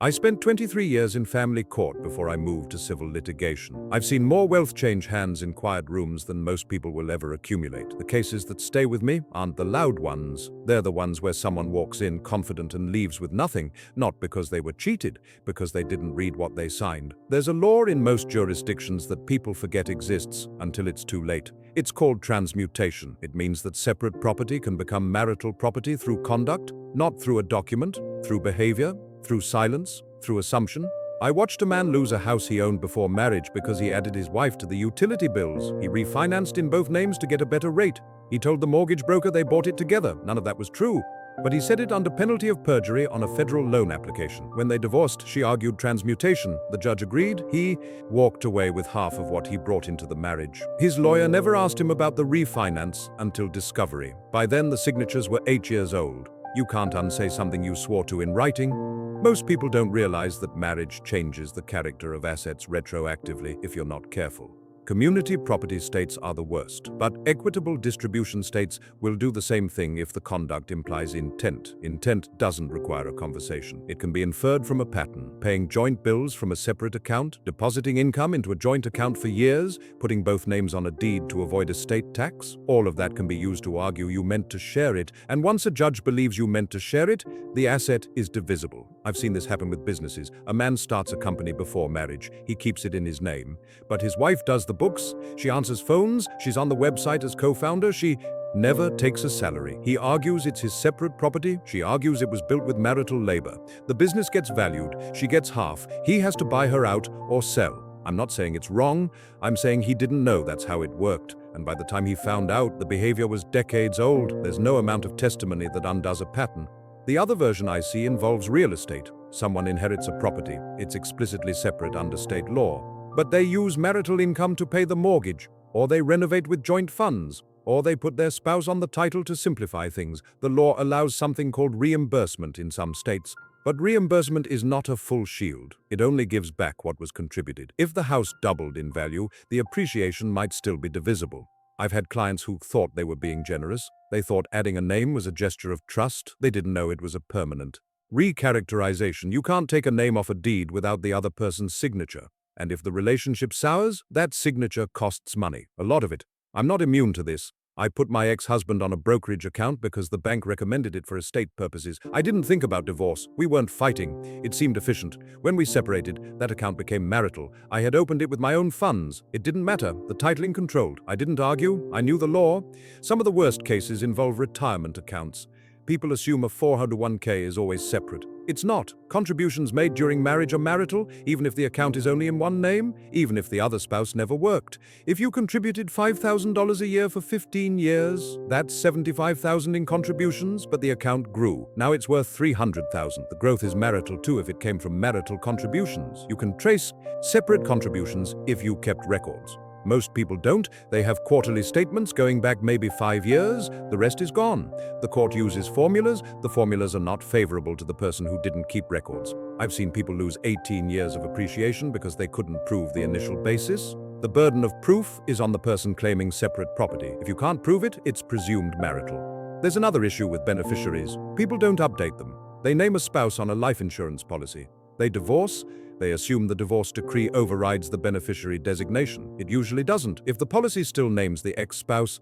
I spent 23 years in family court before I moved to civil litigation. I've seen more wealth change hands in quiet rooms than most people will ever accumulate. The cases that stay with me aren't the loud ones. They're the ones where someone walks in confident and leaves with nothing, not because they were cheated, because they didn't read what they signed. There's a law in most jurisdictions that people forget exists until it's too late. It's called transmutation. It means that separate property can become marital property through conduct, not through a document, through behavior, through silence, through assumption. I watched a man lose a house he owned before marriage because he added his wife to the utility bills. He refinanced in both names to get a better rate. He told the mortgage broker they bought it together. None of that was true. But he said it under penalty of perjury on a federal loan application. When they divorced, she argued transmutation. The judge agreed. He walked away with half of what he brought into the marriage. His lawyer never asked him about the refinance until discovery. By then, the signatures were 8 years old. You can't unsay something you swore to in writing. Most people don't realize that marriage changes the character of assets retroactively if you're not careful. Community property states are the worst, but equitable distribution states will do the same thing if the conduct implies intent. Intent doesn't require a conversation. It can be inferred from a pattern. Paying joint bills from a separate account, depositing income into a joint account for years, putting both names on a deed to avoid estate tax. All of that can be used to argue you meant to share it, and once a judge believes you meant to share it, the asset is divisible. I've seen this happen with businesses. A man starts a company before marriage. He keeps it in his name, but his wife does the books, she answers phones, she's on the website as co-founder, she never takes a salary. He argues it's his separate property, she argues it was built with marital labor. The business gets valued, she gets half, he has to buy her out or sell. I'm not saying it's wrong, I'm saying he didn't know that's how it worked. And by the time he found out, the behavior was decades old. There's no amount of testimony that undoes a pattern. The other version I see involves real estate. Someone inherits a property. It's explicitly separate under state law. But they use marital income to pay the mortgage, or they renovate with joint funds, or they put their spouse on the title to simplify things. The law allows something called reimbursement in some states. But reimbursement is not a full shield. It only gives back what was contributed. If the house doubled in value, the appreciation might still be divisible. I've had clients who thought they were being generous. They thought adding a name was a gesture of trust. They didn't know it was a permanent recharacterization. You can't take a name off a deed without the other person's signature. And if the relationship sours, that signature costs money. A lot of it. I'm not immune to this. I put my ex-husband on a brokerage account because the bank recommended it for estate purposes. I didn't think about divorce. We weren't fighting. It seemed efficient. When we separated, that account became marital. I had opened it with my own funds. It didn't matter. The titling controlled. I didn't argue. I knew the law. Some of the worst cases involve retirement accounts. People assume a 401k is always separate. It's not. Contributions made during marriage are marital, even if the account is only in one name, even if the other spouse never worked. If you contributed $5,000 a year for 15 years, that's $75,000 in contributions, but the account grew. Now it's worth $300,000. The growth is marital too if it came from marital contributions. You can trace separate contributions if you kept records. Most people don't. They have quarterly statements going back maybe 5 years. The rest is gone. The court uses formulas. The formulas are not favorable to the person who didn't keep records. I've seen people lose 18 years of appreciation because they couldn't prove the initial basis. The burden of proof is on the person claiming separate property. If you can't prove it, it's presumed marital. There's another issue with beneficiaries. People don't update them. They name a spouse on a life insurance policy. They divorce. They assume the divorce decree overrides the beneficiary designation. It usually doesn't. If the policy still names the ex-spouse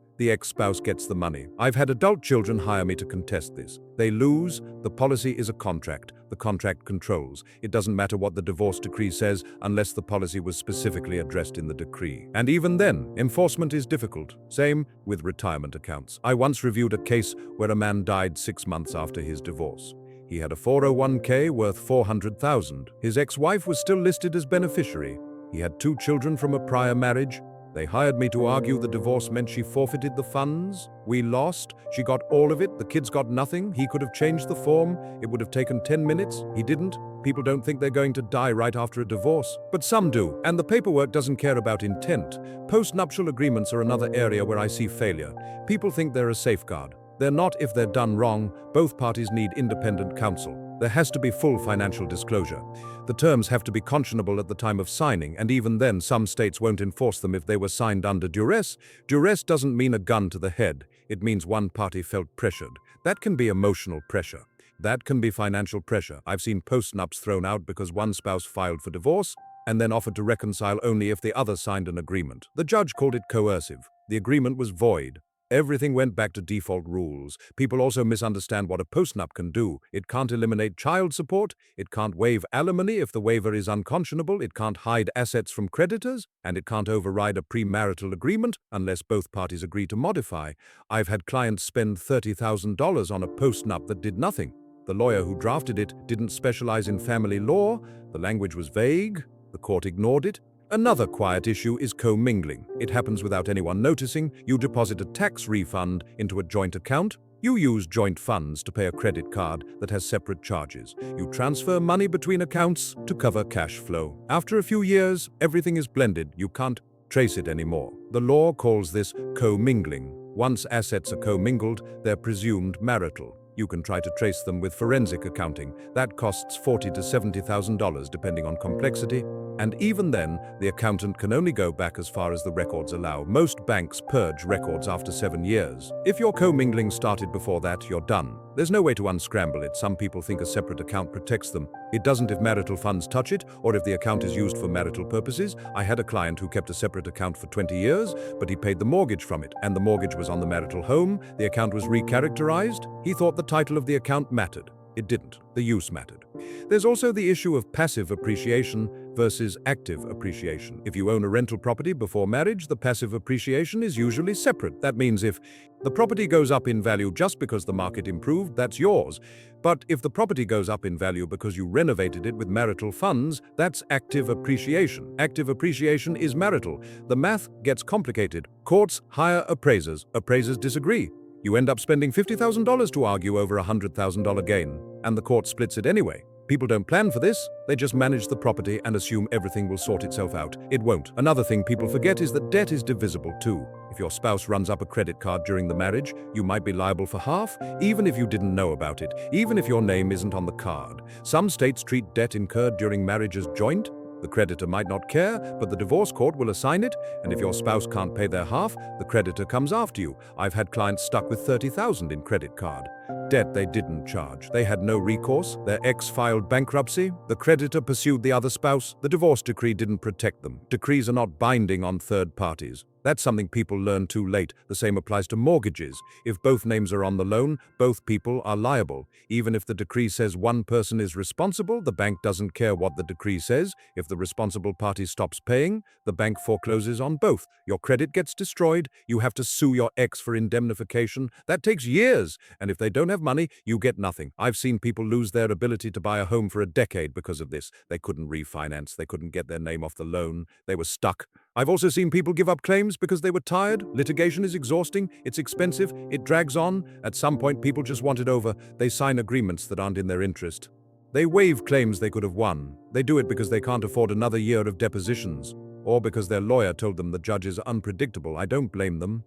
gets the money. I've had adult children hire me to contest this. They lose. The policy is a contract. The contract controls. It doesn't matter what the divorce decree says unless the policy was specifically addressed in the decree. And even then, enforcement is difficult. Same with retirement accounts. I once reviewed a case where a man died 6 months after his divorce. He had a 401k worth $400,000. His ex-wife was still listed as beneficiary. He had 2 children from a prior marriage. They hired me to argue the divorce meant she forfeited the funds. We lost. She got all of it. The kids got nothing. He could have changed the form. It would have taken 10 minutes. He didn't. People don't think they're going to die right after a divorce. But some do. And the paperwork doesn't care about intent. Post-nuptial agreements are another area where I see failure. People think they're a safeguard. They're not if they're done wrong. Both parties need independent counsel. There has to be full financial disclosure. The terms have to be conscionable at the time of signing, and even then some states won't enforce them if they were signed under duress. Duress doesn't mean a gun to the head. It means one party felt pressured. That can be emotional pressure. That can be financial pressure. I've seen postnups thrown out because one spouse filed for divorce and then offered to reconcile only if the other signed an agreement. The judge called it coercive. The agreement was void. Everything went back to default rules. People also misunderstand what a postnup can do. It can't eliminate child support, it can't waive alimony if the waiver is unconscionable, it can't hide assets from creditors, and it can't override a premarital agreement unless both parties agree to modify. I've had clients spend $30,000 on a postnup that did nothing. The lawyer who drafted it didn't specialize in family law, the language was vague, the court ignored it. Another quiet issue is commingling. It happens without anyone noticing. You deposit a tax refund into a joint account. You use joint funds to pay a credit card that has separate charges. You transfer money between accounts to cover cash flow. After a few years, everything is blended. You can't trace it anymore. The law calls this commingling. Once assets are commingled, they're presumed marital. You can try to trace them with forensic accounting. That costs $40,000 to $70,000 depending on complexity. And even then, the accountant can only go back as far as the records allow. Most banks purge records after 7 years. If your commingling started before that, you're done. There's no way to unscramble it. Some people think a separate account protects them. It doesn't if marital funds touch it, or if the account is used for marital purposes. I had a client who kept a separate account for 20 years, but he paid the mortgage from it, and the mortgage was on the marital home. The account was recharacterized. He thought the title of the account mattered. It didn't. The use mattered. There's also the issue of passive appreciation versus active appreciation. If you own a rental property before marriage, the passive appreciation is usually separate. That means if the property goes up in value just because the market improved, that's yours. But if the property goes up in value because you renovated it with marital funds, that's active appreciation. Active appreciation is marital. The math gets complicated. Courts hire appraisers. Appraisers disagree. You end up spending $50,000 to argue over a $100,000 gain, and the court splits it anyway. People don't plan for this, they just manage the property and assume everything will sort itself out. It won't. Another thing people forget is that debt is divisible too. If your spouse runs up a credit card during the marriage, you might be liable for half, even if you didn't know about it, even if your name isn't on the card. Some states treat debt incurred during marriage as joint. The creditor might not care, but the divorce court will assign it, and if your spouse can't pay their half, the creditor comes after you. I've had clients stuck with $30,000 in credit card debt they didn't charge. They had no recourse. Their ex filed bankruptcy. The creditor pursued the other spouse. The divorce decree didn't protect them. Decrees are not binding on third parties. That's something people learn too late. The same applies to mortgages. If both names are on the loan, both people are liable. Even if the decree says one person is responsible, the bank doesn't care what the decree says. If the responsible party stops paying, the bank forecloses on both. Your credit gets destroyed. You have to sue your ex for indemnification. That takes years. And if they don't have money, you get nothing. I've seen people lose their ability to buy a home for a decade because of this. They couldn't refinance. They couldn't get their name off the loan. They were stuck. I've also seen people give up claims because they were tired. Litigation is exhausting, it's expensive, it drags on. At some point, people just want it over. They sign agreements that aren't in their interest. They waive claims they could have won. They do it because they can't afford another year of depositions, or because their lawyer told them the judges are unpredictable. I don't blame them.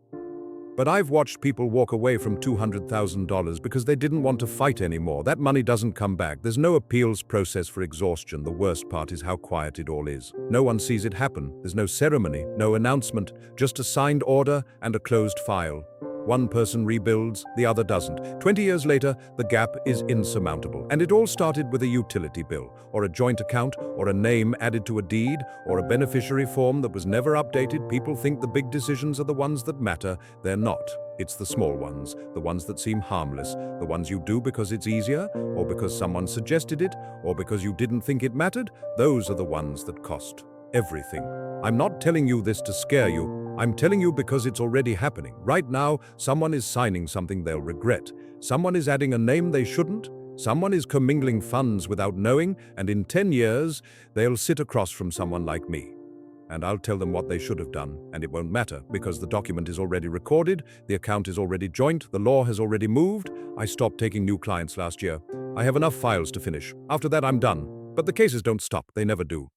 But I've watched people walk away from $200,000 because they didn't want to fight anymore. That money doesn't come back. There's no appeals process for exhaustion. The worst part is how quiet it all is. No one sees it happen. There's no ceremony, no announcement, just a signed order and a closed file. One person rebuilds, the other doesn't. 20 years later, the gap is insurmountable. And it all started with a utility bill, or a joint account, or a name added to a deed, or a beneficiary form that was never updated. People think the big decisions are the ones that matter. They're not. It's the small ones, the ones that seem harmless, the ones you do because it's easier, or because someone suggested it, or because you didn't think it mattered. Those are the ones that cost everything. I'm not telling you this to scare you. I'm telling you because it's already happening. Right now, someone is signing something they'll regret. Someone is adding a name they shouldn't. Someone is commingling funds without knowing, and in 10 years, they'll sit across from someone like me. And I'll tell them what they should have done, and it won't matter, because the document is already recorded, the account is already joint, the law has already moved. I stopped taking new clients last year. I have enough files to finish. After that, I'm done. But the cases don't stop. They never do.